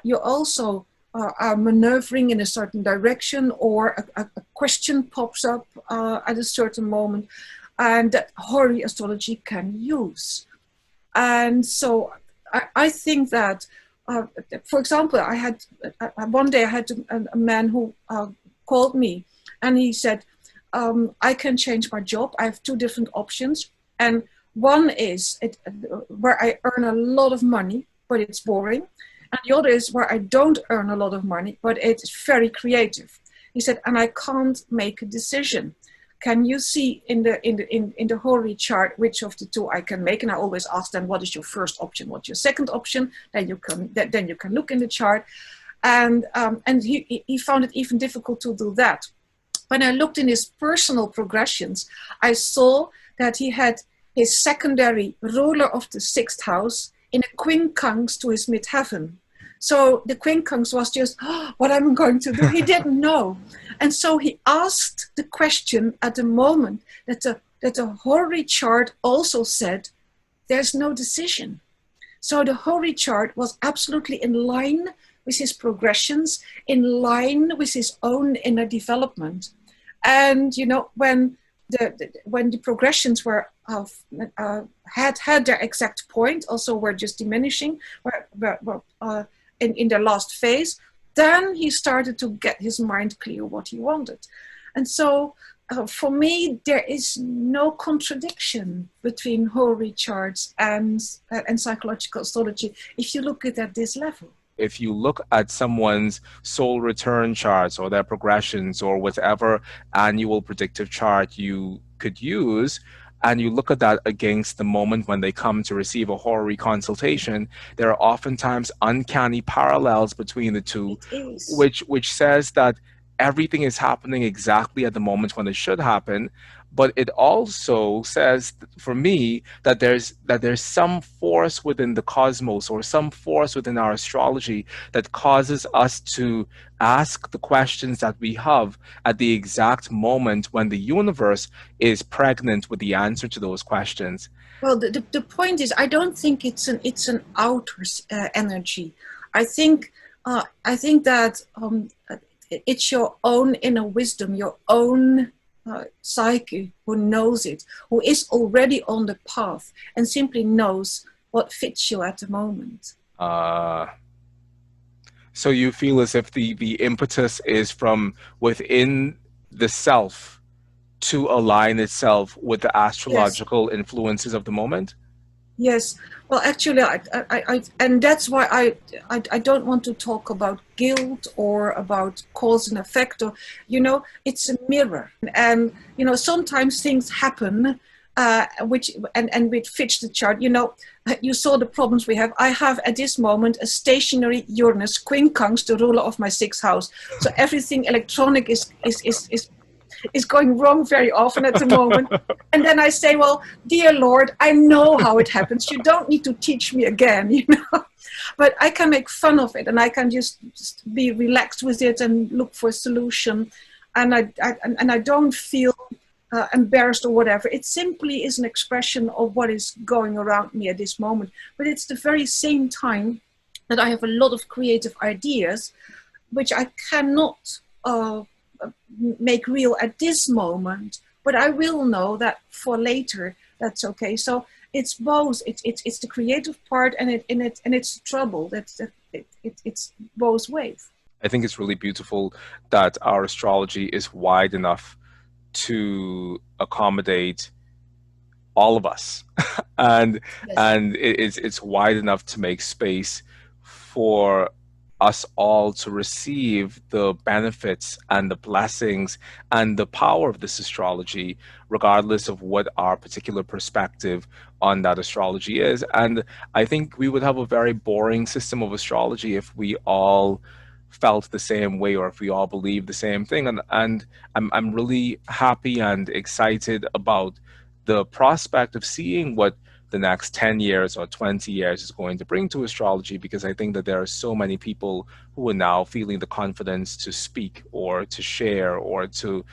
you also are maneuvering in a certain direction, or a question pops up at a certain moment, and that horary astrology can use. And so I think that, for example, I had one day I had a man who called me, and he said, I can change my job. I have 2 different options. And One is where I earn a lot of money, but it's boring. And the other is where I don't earn a lot of money, but it's very creative. He said, and I can't make a decision. Can you see in the Hori chart which of the two I can make? And I always ask them, what is your first option? What's your second option? Then you can look in the chart. And he found it even difficult to do that. When I looked in his personal progressions, I saw that he had his secondary ruler of the sixth house in a quincunx to his midheaven. So the quincunx was just, what am I going to do? He didn't know. And so he asked the question at the moment that the Hori chart also said, there's no decision. So the Hori chart was absolutely in line with his progressions, in line with his own inner development. And, you know, when the progressions were had their exact point, also were just diminishing, in their last phase, then he started to get his mind clear what he wanted. And so for me, there is no contradiction between Hori charts and psychological astrology if you look at this level. If you look at someone's soul return charts or their progressions or whatever annual predictive chart you could use, and you look at that against the moment when they come to receive a Hori consultation, there are oftentimes uncanny parallels between the two, which says that everything is happening exactly at the moment when it should happen. But it also says, for me, that there's some force within the cosmos or some force within our astrology that causes us to ask the questions that we have at the exact moment when the universe is pregnant with the answer to those questions. Well, the point is, I don't think it's an outer energy. I think that it's your own inner wisdom, your own psyche who knows it, who is already on the path and simply knows what fits you at the moment. So you feel as if the impetus is from within the self to align itself with the astrological influences of the moment? Yes. Well, actually, I and that's why I don't want to talk about guilt or about cause and effect, or, you know, it's a mirror. And, you know, sometimes things happen, which fits the chart. You know, you saw the problems we have. I have at this moment a stationary Uranus quincunx, the ruler of my sixth house. So everything electronic is going wrong very often at the moment. And then I say, well, dear Lord, I know how it happens. You don't need to teach me again, you know. But I can make fun of it and I can just be relaxed with it and look for a solution. And I don't feel embarrassed or whatever. It simply is an expression of what is going around me at this moment. But it's the very same time that I have a lot of creative ideas, which I cannot make real at this moment, but I will know that for later. That's okay. So it's both. It's the creative part, and it's the trouble. It's both ways. I think it's really beautiful that our astrology is wide enough to accommodate all of us, and it's wide enough to make space for us all to receive the benefits and the blessings and the power of this astrology, regardless of what our particular perspective on that astrology is. And I think we would have a very boring system of astrology if we all felt the same way or if we all believed the same thing. And I'm really happy and excited about the prospect of seeing what the next 10 years or 20 years is going to bring to astrology, because I think that there are so many people who are now feeling the confidence to speak or to share or to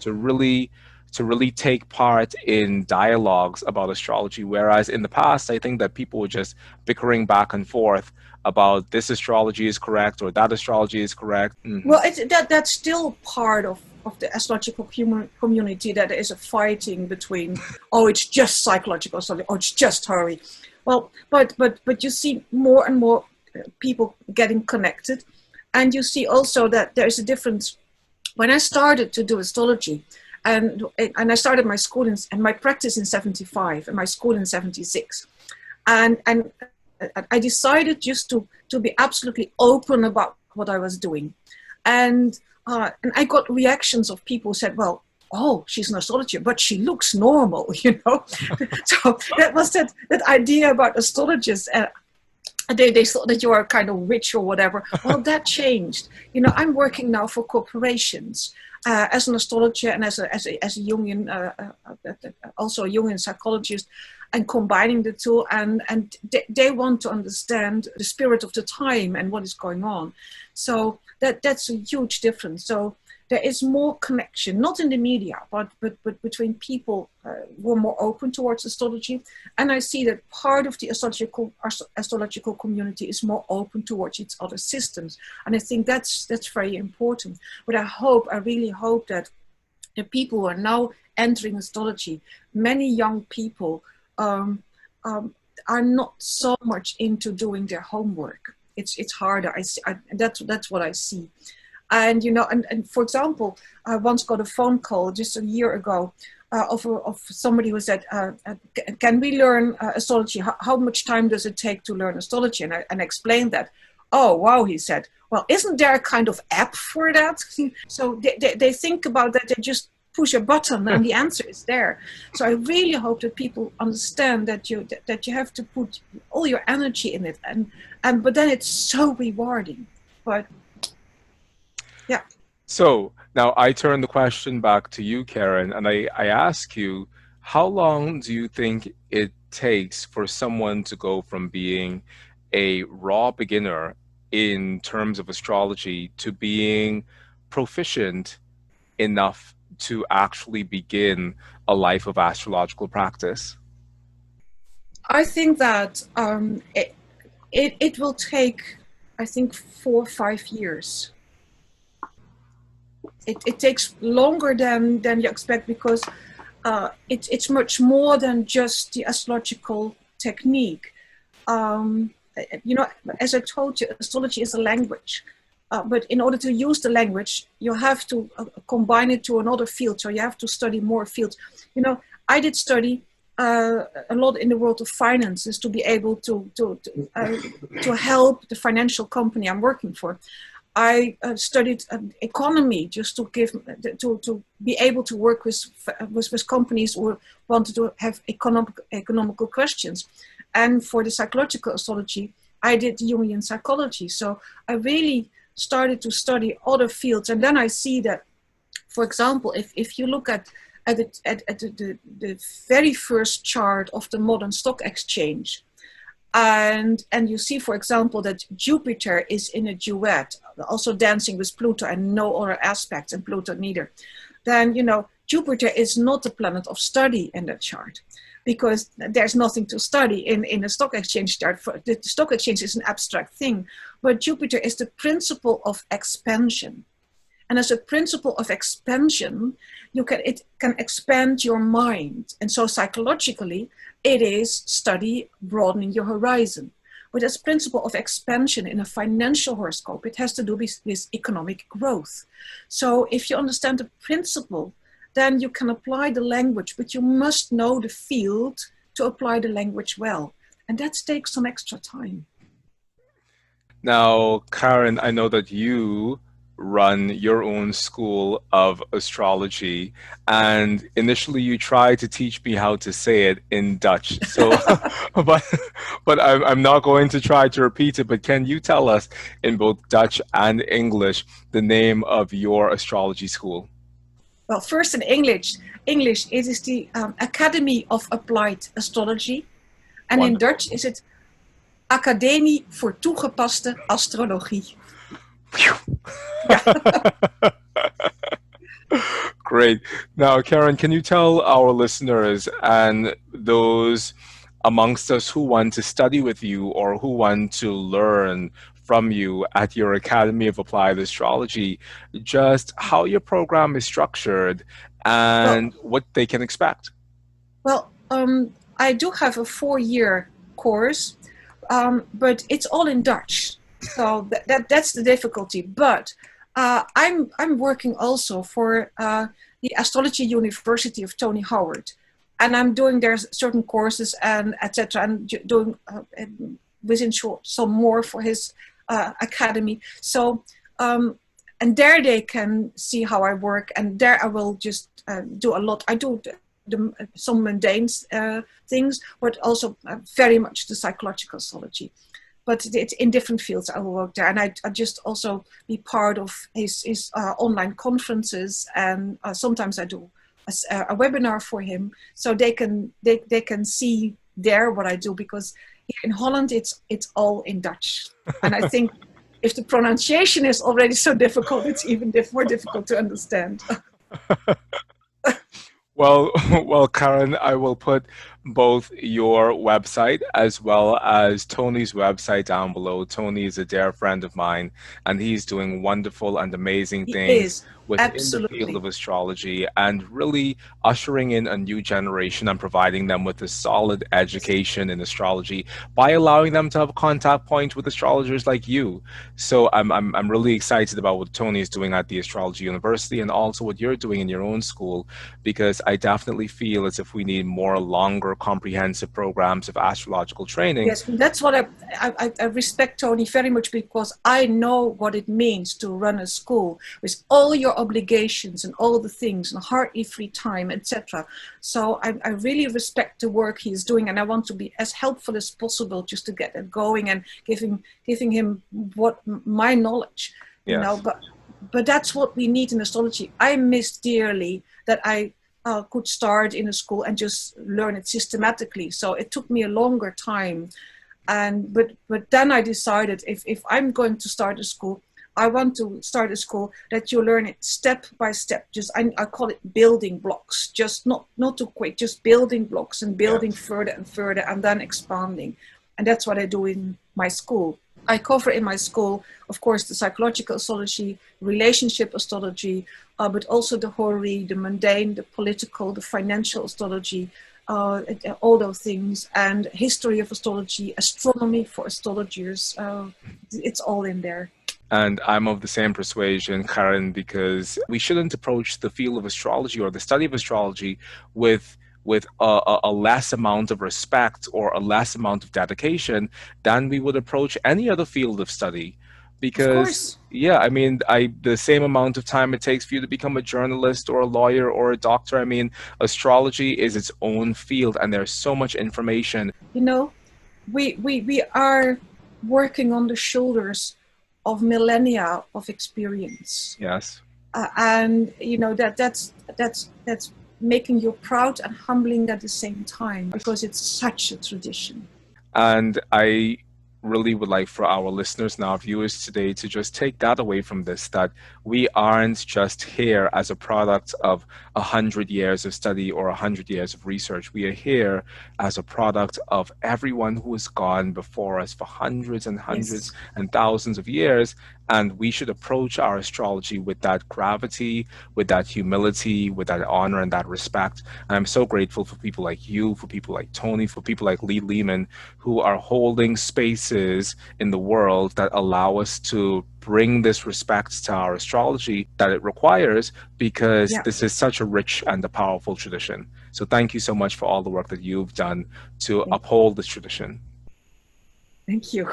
really take part in dialogues about astrology. Whereas in the past, I think that people were just bickering back and forth about this astrology is correct or that astrology is correct. Mm-hmm. Well, that's still part of the astrological community, that there is a fighting between, oh, it's just psychological astrology, oh, it's just Hori. Well, but you see more and more people getting connected, and you see also that there is a difference. When I started to do astrology, And I started my school and my practice in 75 and my school in 76. And I decided just to be absolutely open about what I was doing. And I got reactions of people who said, well, oh, she's an astrologer, but she looks normal, you know. So that was that idea about astrologers. They thought that you are kind of rich or whatever. Well, that changed. You know, I'm working now for corporations as an astrologer and as a Jungian, also a Jungian psychologist, and combining the two. And they want to understand the spirit of the time and what is going on. So that's a huge difference. So there is more connection, not in the media, but between people who are more open towards astrology. And I see that part of the astrological community is more open towards its other systems. And I think that's very important. But I really hope that the people who are now entering astrology, many young people are not so much into doing their homework. It's harder. That's what I see. And, you know, and for example, I once got a phone call just a year ago of somebody who said, can we learn astrology? How much time does it take to learn astrology? And I explained that. Oh, wow, he said. Well, isn't there a kind of app for that? So they think about that. They just push a button and the answer is there. So I really hope that people understand that you have to put all your energy in it. But then it's so rewarding. But yeah. So now I turn the question back to you, Karen, and I ask you, how long do you think it takes for someone to go from being a raw beginner in terms of astrology to being proficient enough to actually begin a life of astrological practice? I think that it will take, I think, 4 or 5 years. It takes longer than you expect because it's much more than just the astrological technique. You know, as I told you, astrology is a language. But in order to use the language, you have to combine it to another field. So you have to study more fields. You know, I did study a lot in the world of finances to be able to help the financial company I'm working for. I studied economy just to be able to work with companies who wanted to have economical questions. And for the psychological astrology, I did Jungian psychology. So I really started to study other fields. And then I see that, for example, if you look at the very first chart of the modern stock exchange, and you see, for example, that Jupiter is in a duet, also dancing with Pluto and no other aspects, and Pluto neither, then, you know, Jupiter is not a planet of study in that chart, because there's nothing to study in a stock exchange chart. The stock exchange is an abstract thing, but Jupiter is the principle of expansion. And as a principle of expansion, it can expand your mind. And so psychologically, it is study broadening your horizon. But as principle of expansion in a financial horoscope, it has to do with economic growth. So if you understand the principle, then you can apply the language, but you must know the field to apply the language well. And that takes some extra time. Now, Karen, I know that you run your own school of astrology, and initially you tried to teach me how to say it in Dutch. So, but I'm not going to try to repeat it. But can you tell us in both Dutch and English the name of your astrology school? Well, first in English, it is the Academy of Applied Astrology. And Wonderful. In Dutch is het Academie voor Toegepaste Astrologie. Great. Now, Karen, can you tell our listeners and those amongst us who want to study with you or who want to learn from you at your Academy of Applied Astrology just how your program is structured and what they can expect? Well, I do have a 4-year course, but it's all in Dutch. So that's the difficulty. But I'm working also for the Astrology University of Tony Howard. And I'm doing there certain courses and etc. and doing within short some more for his academy. So and there they can see how I work, and there I will just do a lot. I do some mundane things, but also very much the psychological astrology. But it's in different fields I will work there, and I just also be part of his online conferences, and sometimes I do a webinar for him, so they can see there what I do, because here in Holland it's all in Dutch, and I think if the pronunciation is already so difficult, it's even more difficult to understand. Well, Karen, I will put both your website as well as Tony's website down below. Tony is a dear friend of mine, and he's doing wonderful and amazing things within the field of astrology, and really ushering in a new generation and providing them with a solid education in astrology by allowing them to have a contact point with astrologers like you. So I'm really excited about what Tony is doing at the Astrology University, and also what you're doing in your own school, because I definitely feel as if we need more longer comprehensive programs of astrological training. Yes, that's what I respect Tony very much, because I know what it means to run a school with all your obligations and all the things and hardly free time, etc. So I really respect the work he's doing, and I want to be as helpful as possible just to get it going and giving him what my knowledge, you know. But that's what we need in astrology. I miss dearly that I could start in a school and just learn it systematically. So it took me a longer time, but then I decided if I'm going to start a school, I want to start a school that you learn it step by step. Just I call it building blocks. Just not too quick. Just building blocks and building further and further, and then expanding. And that's what I do in my school. I cover in my school, of course, the psychological astrology, relationship astrology, but also the hori, the mundane, the political, the financial astrology, all those things, and history of astrology, astronomy for astrologers. It's all in there. And I'm of the same persuasion, Karen, because we shouldn't approach the field of astrology or the study of astrology with a less amount of respect or a less amount of dedication than we would approach any other field of study. Because, I mean, the same amount of time it takes for you to become a journalist or a lawyer or a doctor, I mean, astrology is its own field, and there's so much information. You know, we are working on the shoulders of millennia of experience. Yes. And, you know, that's making you proud and humbling at the same time, because it's such a tradition. And I really would like for our listeners and our viewers today to just take that away from this, that we aren't just here as a product of 100 years of study or 100 years of research. We are here as a product of everyone who has gone before us for hundreds and hundreds and thousands of years. And we should approach our astrology with that gravity, with that humility, with that honor and that respect. And I'm so grateful for people like you, for people like Tony, for people like Lee Lehman, who are holding spaces in the world that allow us to bring this respect to our astrology that it requires, because this is such a rich and a powerful tradition. So thank you so much for all the work that you've done to uphold this tradition. Thank you.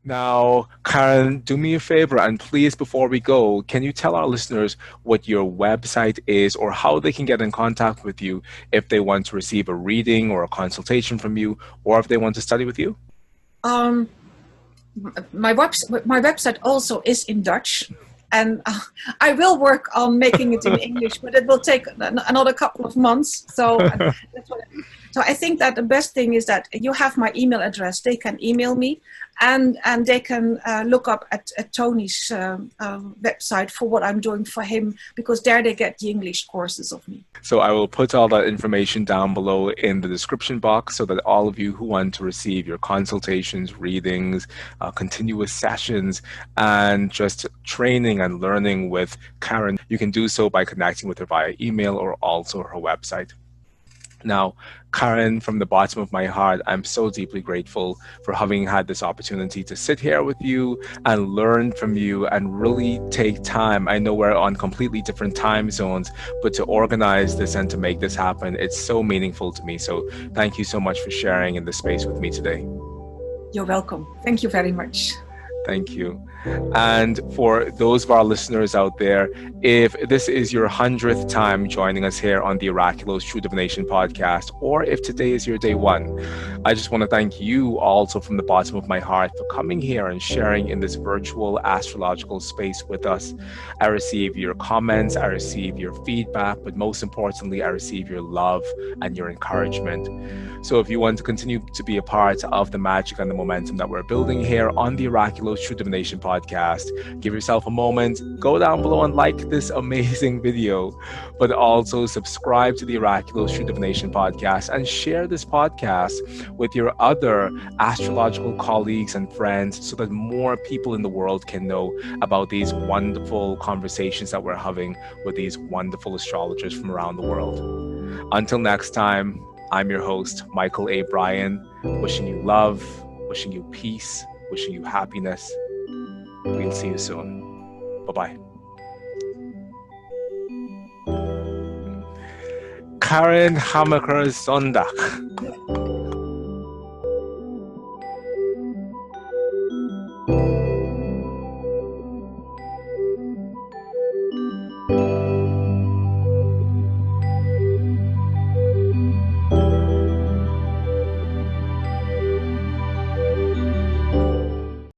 Now, Karen, do me a favor, and please, before we go, can you tell our listeners what your website is, or how they can get in contact with you if they want to receive a reading or a consultation from you, or if they want to study with you? My website also is in Dutch, and I will work on making it in English, but it will take another couple of months. So so I think that the best thing is that you have my email address. They can email me, and they can look up at Tony's website for what I'm doing for him, because there they get the English courses of me. So I will put all that information down below in the description box, so that all of you who want to receive your consultations, readings, continuous sessions, and just training and learning with Karen, you can do so by connecting with her via email or also her website. Now, Karen, from the bottom of my heart, I'm so deeply grateful for having had this opportunity to sit here with you and learn from you and really take time. I know we're on completely different time zones, but to organize this and to make this happen, it's so meaningful to me. So thank you so much for sharing in this space with me today. You're welcome. Thank you very much. Thank you. And for those of our listeners out there, if this is your 100th time joining us here on the Oraculos True Divination podcast, or if today is your day one, I just want to thank you also from the bottom of my heart for coming here and sharing in this virtual astrological space with us. I receive your comments, I receive your feedback, but most importantly, I receive your love and your encouragement. So if you want to continue to be a part of the magic and the momentum that we're building here on the Oraculos True Divination podcast, give yourself a moment, go down below and like this amazing video, but also subscribe to the Oraculos True Divination podcast and share this podcast with your other astrological colleagues and friends so that more people in the world can know about these wonderful conversations that we're having with these wonderful astrologers from around the world. Until next time, I'm your host, Mychal A. Bryan, wishing you love, wishing you peace, wishing you happiness. We'll see you soon. Bye-bye. Karen Hamaker Zondag.